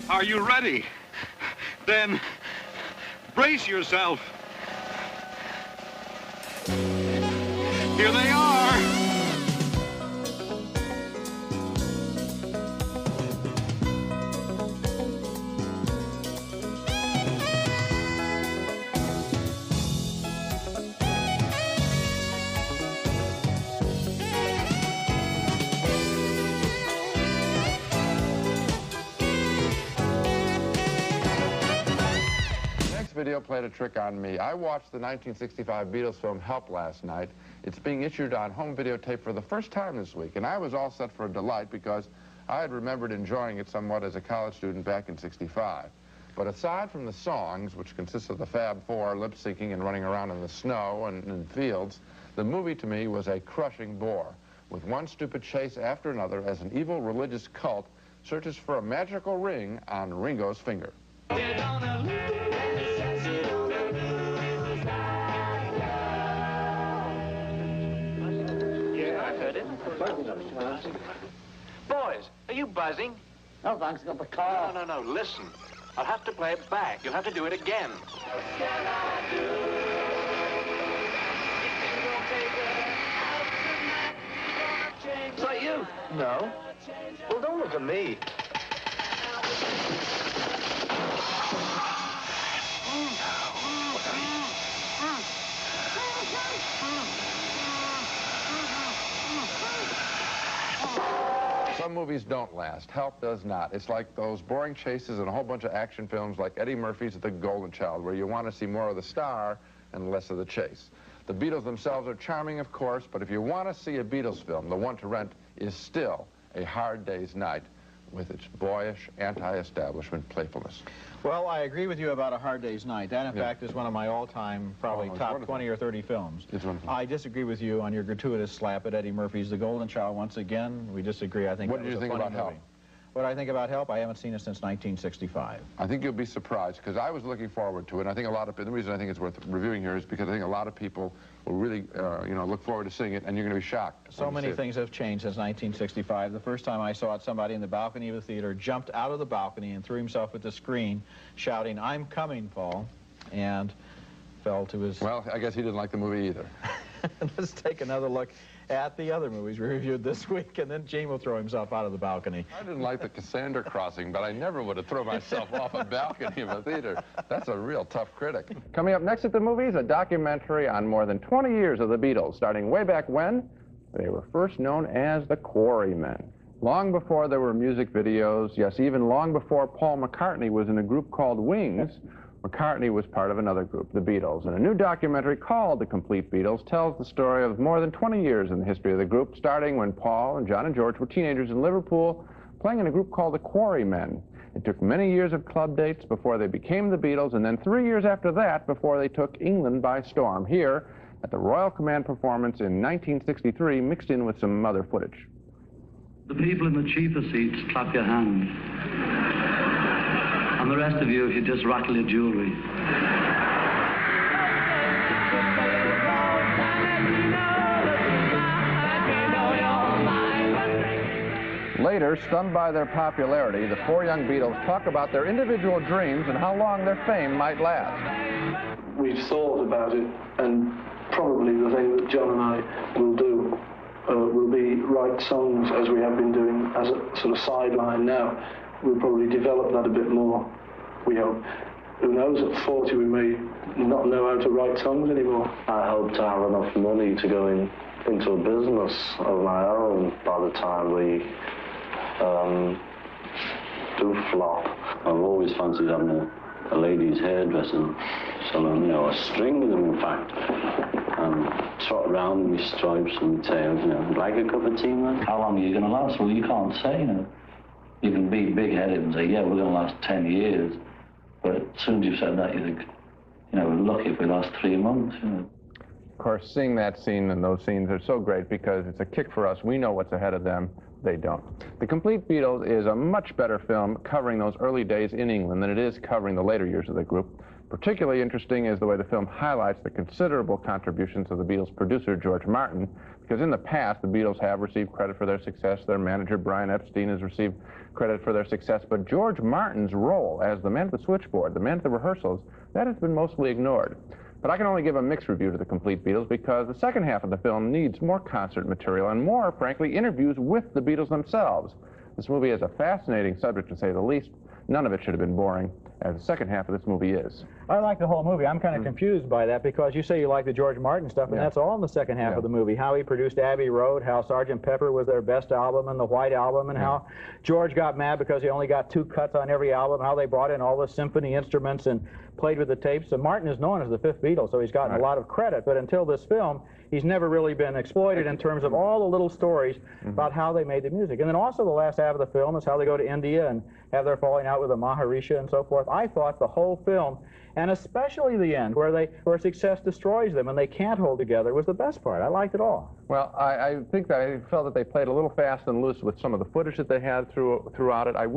Are you ready? Then brace yourself. Here they are. Video played a trick on me. I watched the 1965 Beatles film Help last night. It's being issued on home videotape for the first time this week, and I was all set for a delight because I had remembered enjoying it somewhat as a college student back in '65. But aside from the songs, which consist of the Fab Four lip-syncing and running around in the snow and in fields, the movie to me was a crushing bore, with one stupid chase after another as an evil religious cult searches for a magical ring on Ringo's finger. Boys, are you buzzing? No, thanks, got the car. No, listen. I'll have to play it back. You'll have to do it again. Is that you? No. Well, don't look at me. Some movies don't last. Help does not. It's like those boring chases in a whole bunch of action films like Eddie Murphy's The Golden Child, where you want to see more of the star and less of the chase. The Beatles themselves are charming, of course, but if you want to see a Beatles film, the one to rent is still A Hard Day's Night with its boyish, anti-establishment playfulness. Well, I agree with you about A Hard Day's Night. That, in fact, is one of my all-time, probably top wonderful. 20 or 30 films. It's wonderful. I disagree with you on your gratuitous slap at Eddie Murphy's The Golden Child. Once again, we disagree. I think What did you think about Help? What I think about Help, I haven't seen it since 1965. I think you'll be surprised, because I was looking forward to it, and I think a lot of people, the reason I think it's worth reviewing here is because I think a lot of people will really, look forward to seeing it, and you're going to be shocked. So many things have changed since 1965. The first time I saw it, somebody in the balcony of the theater jumped out of the balcony and threw himself at the screen, shouting, "I'm coming, Paul," and fell to his... Well, I guess he didn't like the movie either. Let's take another look at the other movies we reviewed this week, and then Gene will throw himself out of the balcony. I didn't like the Cassandra crossing, but I never would have thrown myself off a balcony of a theater. That's a real tough critic. Coming up next at the movies, a documentary on more than 20 years of the Beatles, starting way back when they were first known as the Quarrymen. Long before there were music videos, yes, even long before Paul McCartney was in a group called Wings, McCartney was part of another group, the Beatles, and a new documentary called The Compleat Beatles tells the story of more than 20 years in the history of the group, starting when Paul and John and George were teenagers in Liverpool, playing in a group called the Quarrymen. It took many years of club dates before they became the Beatles, and then 3 years after that before they took England by storm, here at the Royal Command performance in 1963, mixed in with some other footage. The people in the cheaper seats, clap your hands. And the rest of you, if you just rattle your jewelry. Later, stunned by their popularity, the four young Beatles talk about their individual dreams and how long their fame might last. We've thought about it, and probably the thing that John and I will do will be write songs as we have been doing as a sort of sideline now. We'll probably develop that a bit more, we hope. Who knows, at 40 we may not know how to write songs anymore. I hope to have enough money to go into a business of my own by the time we do flop. I've always fancied having a lady's hairdressing salon, a string of them in fact, and trot around with my stripes and my tails, like a cup of tea, man. How long are you going to last? Well, you can't say, You can be big-headed and say, yeah, we're going to last 10 years. But as soon as you've said that, you think, we're lucky if we last 3 months, Of course, seeing that scene and those scenes are so great because it's a kick for us. We know what's ahead of them. They don't. The Compleat Beatles is a much better film covering those early days in England than it is covering the later years of the group. Particularly interesting is the way the film highlights the considerable contributions of the Beatles' producer, George Martin, because in the past, the Beatles have received credit for their success. Their manager, Brian Epstein, has received credit for their success, but George Martin's role as the man at the switchboard, the man at the rehearsals, that has been mostly ignored. But I can only give a mixed review to the Compleat Beatles because the second half of the film needs more concert material and more, frankly, interviews with the Beatles themselves. This movie is a fascinating subject, to say the least. None of it should have been boring, as the second half of this movie is. I like the whole movie. I'm kind of confused by that because you say you like the George Martin stuff, and that's all in the second half of the movie. How he produced Abbey Road, how Sgt. Pepper was their best album and the White Album, and how George got mad because he only got 2 cuts on every album, how they brought in all the symphony instruments and played with the tapes. And Martin is known as the 5th Beatle, so he's gotten a lot of credit, but until this film, he's never really been exploited in terms of all the little stories about how they made the music. And then also the last half of the film is how they go to India and have their falling out with the Maharishi and so forth. I thought the whole film, and especially the end, where success destroys them and they can't hold together, was the best part. I liked it all. Well, I think that I felt that they played a little fast and loose with some of the footage that they had throughout it. I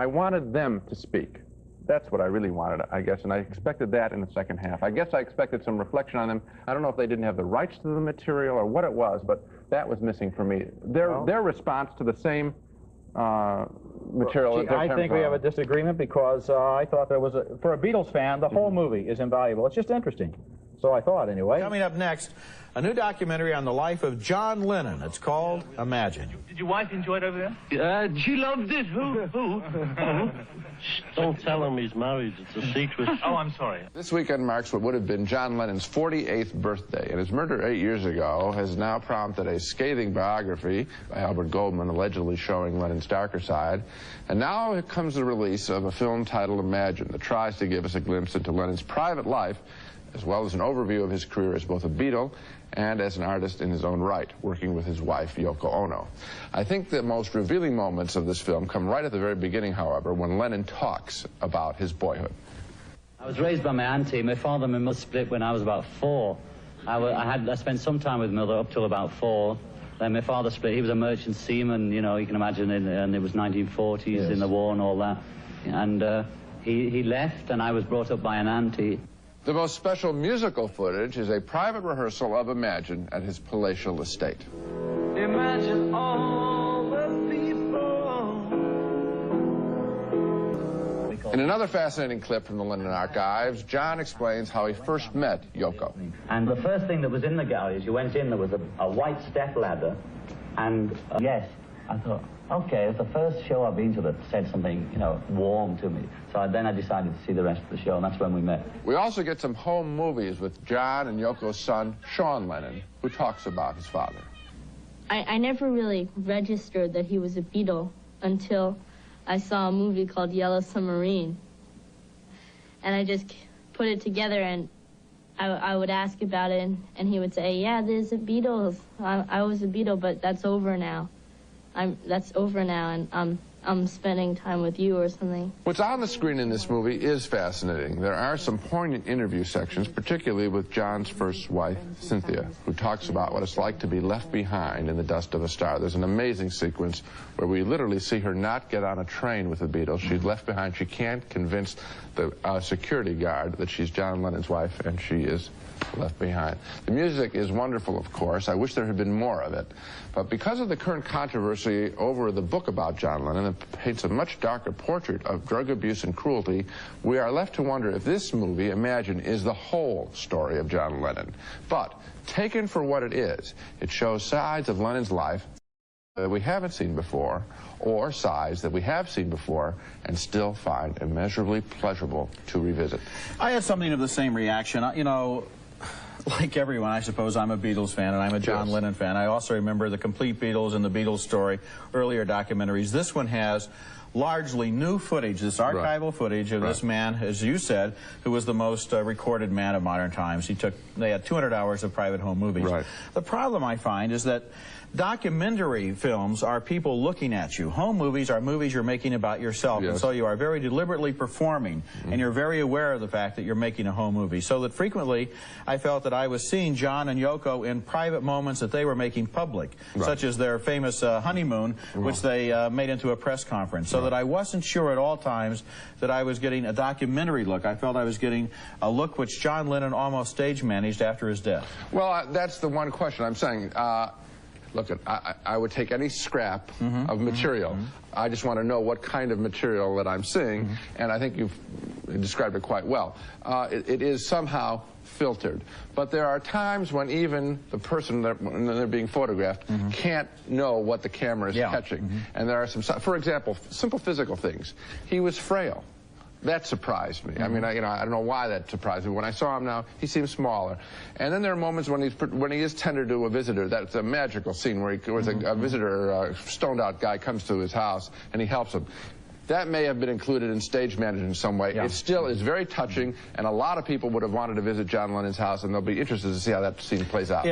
wanted them to speak. That's what I really wanted, I guess, and I expected that in the second half. I guess I expected some reflection on them. I don't know if they didn't have the rights to the material or what it was, but that was missing for me. Their response to the same material. Well, I think we have a disagreement because I thought there was for a Beatles fan, the whole movie is invaluable. It's just interesting. So I thought, anyway. Coming up next, a new documentary on the life of John Lennon. It's called Imagine. Did your wife enjoy it over there? She loved it. Who? Don't tell him he's married. It's a secret. Oh, I'm sorry. This weekend marks what would have been John Lennon's 48th birthday, and his murder 8 years ago has now prompted a scathing biography by Albert Goldman allegedly showing Lennon's darker side. And now here comes the release of a film titled Imagine that tries to give us a glimpse into Lennon's private life, as well as an overview of his career as both a Beatle and as an artist in his own right, working with his wife, Yoko Ono. I think the most revealing moments of this film come right at the very beginning, however, when Lennon talks about his boyhood. I was raised by my auntie. My father and my mother split when I was about 4. I spent some time with mother up till about 4. Then my father split. He was a merchant seaman, you know, you can imagine, and it was 1940s in the war and all that. And he left, and I was brought up by an auntie. The most special musical footage is a private rehearsal of Imagine at his palatial estate. Imagine all the people. In another fascinating clip from the Lennon archives, John explains how he first met Yoko. And the first thing that was in the gallery, as you went in, there was a white step ladder. And yes, I thought, okay, it's the first show I've been to that said something, you know, warm to me. So then I decided to see the rest of the show, and that's when we met. We also get some home movies with John and Yoko's son, Sean Lennon, who talks about his father. I never really registered that he was a Beatle until I saw a movie called Yellow Submarine. And I just put it together, and I would ask about it, and he would say, yeah, there's a Beatles. I was a Beatle, but that's over now. That's over now, and I'm spending time with you or something. What's on the screen in this movie is fascinating. There are some poignant interview sections, particularly with John's first wife, Cynthia, who talks about what it's like to be left behind in the dust of a star. There's an amazing sequence where we literally see her not get on a train with the Beatles. She's left behind. She can't convince the security guard that she's John Lennon's wife, and she is left behind. The music is wonderful, of course. I wish there had been more of it. But because of the current controversy over the book about John Lennon that paints a much darker portrait of drug abuse and cruelty, we are left to wonder if this movie, Imagine, is the whole story of John Lennon. But taken for what it is, it shows sides of Lennon's life that we haven't seen before, or sides that we have seen before and still find immeasurably pleasurable to revisit. I had something of the same reaction. You know, like everyone, I suppose I'm a Beatles fan, and I'm a John Lennon fan. I also remember the Compleat Beatles and the Beatles story, earlier documentaries. This one has largely new footage, this archival footage of this man, as you said, who was the most recorded man of modern times. They had 200 hours of private home movies. The problem I find is that documentary films are people looking at you. Home movies are movies you're making about yourself, and so you are very deliberately performing, and you're very aware of the fact that you're making a home movie. So that frequently I felt that I was seeing John and Yoko in private moments that they were making public, such as their famous honeymoon, which they made into a press conference, so that I wasn't sure at all times that I was getting a documentary look. I felt I was getting a look which John Lennon almost stage managed after his death. Well, that's the one question I'm saying. Look, I would take any scrap of material. I just want to know what kind of material that I'm seeing, and I think you've described it quite well. It is somehow filtered. But there are times when even the person when they're being photographed can't know what the camera is catching. And there are some, for example, simple physical things. He was frail. That surprised me. I mean, I don't know why that surprised me. When I saw him now, he seems smaller. And then there are moments when he is tender to a visitor. That's a magical scene where a visitor, a stoned-out guy, comes to his house and he helps him. That may have been included in stage management in some way. It still is very touching, and a lot of people would have wanted to visit John Lennon's house, and they'll be interested to see how that scene plays out.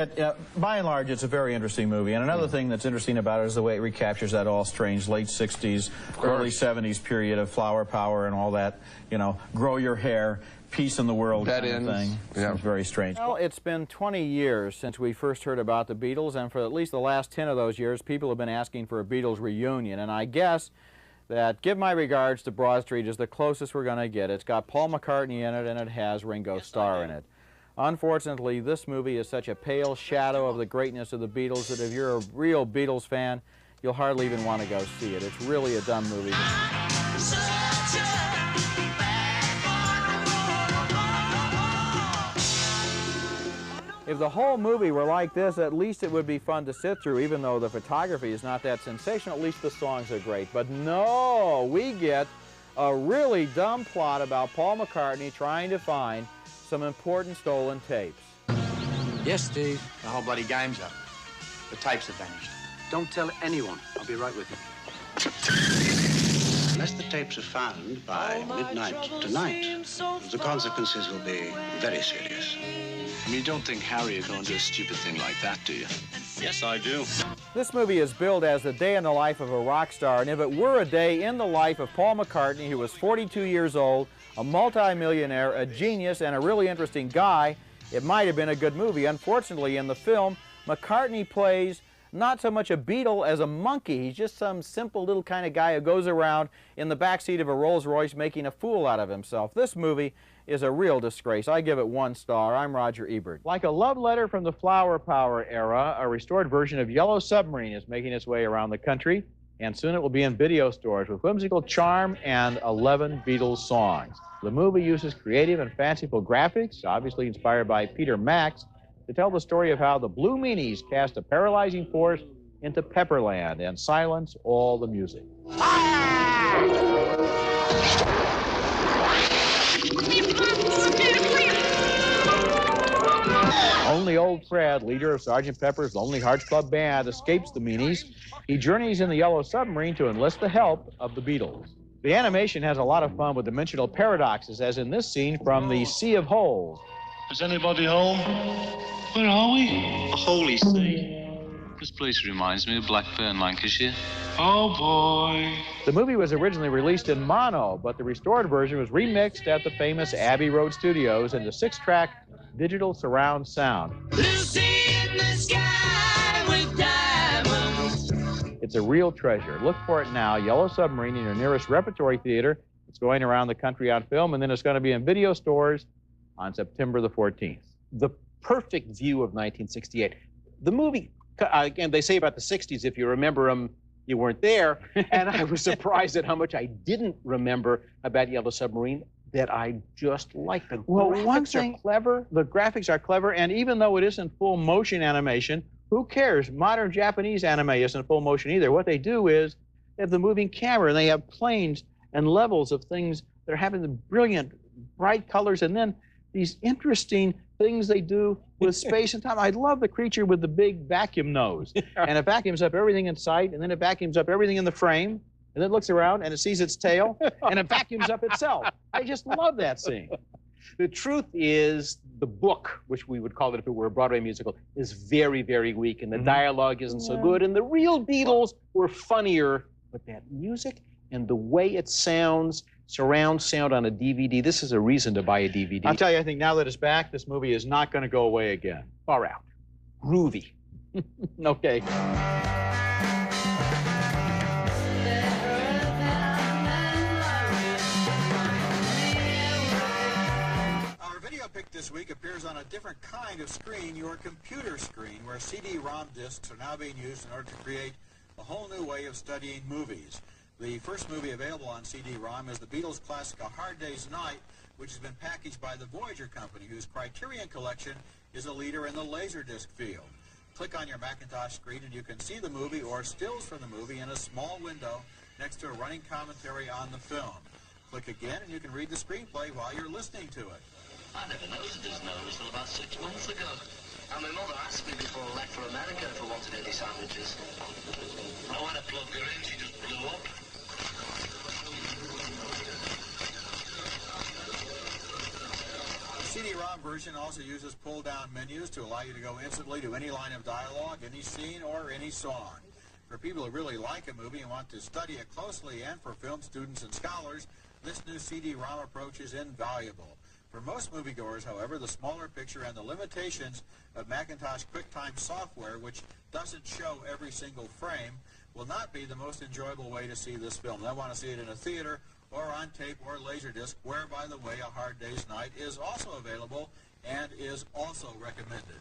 By and large, it's a very interesting movie. And another thing that's interesting about it is the way it recaptures that all strange late 60s, early 70s period of flower power and all that, you know, grow your hair, peace in the world kind of thing. Seems very strange. Well, it's been 20 years since we first heard about the Beatles, and for at least the last 10 of those years, people have been asking for a Beatles reunion. And I guess that Give My Regards to Broad Street is the closest we're going to get. It's got Paul McCartney in it, and it has Ringo Starr in it. Unfortunately, this movie is such a pale shadow of the greatness of the Beatles that if you're a real Beatles fan, you'll hardly even want to go see it. It's really a dumb movie. If the whole movie were like this, at least it would be fun to sit through, even though the photography is not that sensational. At least the songs are great. But no, we get a really dumb plot about Paul McCartney trying to find some important stolen tapes. Yes, Steve. The whole bloody game's up. The tapes have vanished. Don't tell anyone. I'll be right with you. Unless the tapes are found by midnight tonight, the consequences will be very serious. You don't think Harry is going to do a stupid thing like that, do you? Yes, I do. This movie is billed as the day in the life of a rock star, and if it were a day in the life of Paul McCartney, who was 42 years old, a multi-millionaire, a genius, and a really interesting guy, it might have been a good movie. Unfortunately, in the film, McCartney plays not so much a Beatle as a monkey. He's just some simple little kind of guy who goes around in the backseat of a Rolls Royce making a fool out of himself. This movie is a real disgrace. I give it 1 star. I'm Roger Ebert. Like a love letter from the flower power era, a restored version of Yellow Submarine is making its way around the country, and soon it will be in video stores with whimsical charm and 11 Beatles songs. The movie uses creative and fanciful graphics, obviously inspired by Peter Max, to tell the story of how the Blue Meanies cast a paralyzing force into Pepperland and silence all the music. Only old Fred, leader of Sgt. Pepper's Lonely Hearts Club Band, escapes the Meanies. He journeys in the Yellow Submarine to enlist the help of the Beatles. The animation has a lot of fun with dimensional paradoxes, as in this scene from the Sea of Holes. Is anybody home? Where are we? The Holy See. This place reminds me of Blackburn, Lancashire. Oh, boy. The movie was originally released in mono, but the restored version was remixed at the famous Abbey Road Studios into 6-track digital surround sound. Lucy in the sky with diamonds. It's a real treasure. Look for it now, Yellow Submarine, in your nearest repertory theater. It's going around the country on film, and then it's going to be in video stores on September the 14th. The perfect view of 1968. The movie, again, they say about the 60s, if you remember them, you weren't there. And I was surprised at how much I didn't remember about Yellow Submarine that I just like. The graphics are clever. The graphics are clever, and even though it isn't full motion animation, who cares? Modern Japanese anime isn't full motion either. What they do is they have the moving camera, and they have planes and levels of things. They're having the brilliant, bright colors, and then these interesting things they do with space and time. I love the creature with the big vacuum nose. And it vacuums up everything in sight, and then it vacuums up everything in the frame, and then it looks around, and it sees its tail, and it vacuums up itself. I just love that scene. The truth is, the book, which we would call it if it were a Broadway musical, is very, very weak, and the dialogue isn't so good, and the real Beatles were funnier. But that music and the way it sounds, surround sound on a DVD, this is a reason to buy a DVD. I'll tell you, I think now that it's back, this movie is not going to go away again. Far out. Groovy. Okay. Our video picked this week appears on a different kind of screen, your computer screen, where CD-ROM discs are now being used in order to create a whole new way of studying movies. The first movie available on CD-ROM is the Beatles classic A Hard Day's Night, which has been packaged by the Voyager Company, whose Criterion Collection is a leader in the Laserdisc field. Click on your Macintosh screen and you can see the movie or stills from the movie in a small window next to a running commentary on the film. Click again and you can read the screenplay while you're listening to it. I never noticed this notice until about 6 months ago. And my mother asked me before I left for America if I wanted any sandwiches. And when I plugged her in, she just blew up. The CD-ROM version also uses pull-down menus to allow you to go instantly to any line of dialogue, any scene, or any song. For people who really like a movie and want to study it closely, and for film students and scholars, this new CD-ROM approach is invaluable. For most moviegoers, however, the smaller picture and the limitations of Macintosh QuickTime software, which doesn't show every single frame, will not be the most enjoyable way to see this film. They want to see it in a theater or on tape or Laserdisc, where, by the way, A Hard Day's Night is also available and is also recommended.